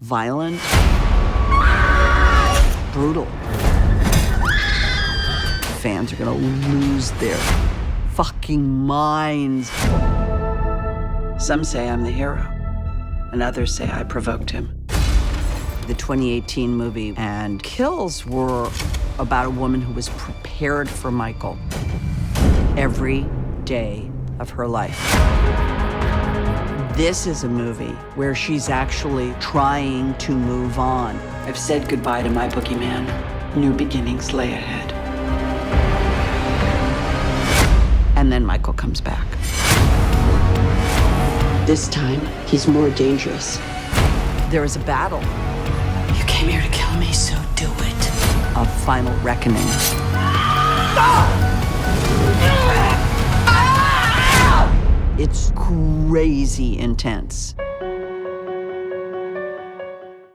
violent, brutal. Fans are gonna lose their fucking minds. Some say I'm the hero, and others say I provoked him. The 2018 movie and kills were about a woman who was prepared for Michael every day of her life. This is a movie where she's actually trying to move on. I've said goodbye to my boogeyman. New beginnings lay ahead. And then Michael comes back. This time, he's more dangerous. There is a battle, You came here to kill me, so do it. a final reckoning. It's crazy intense.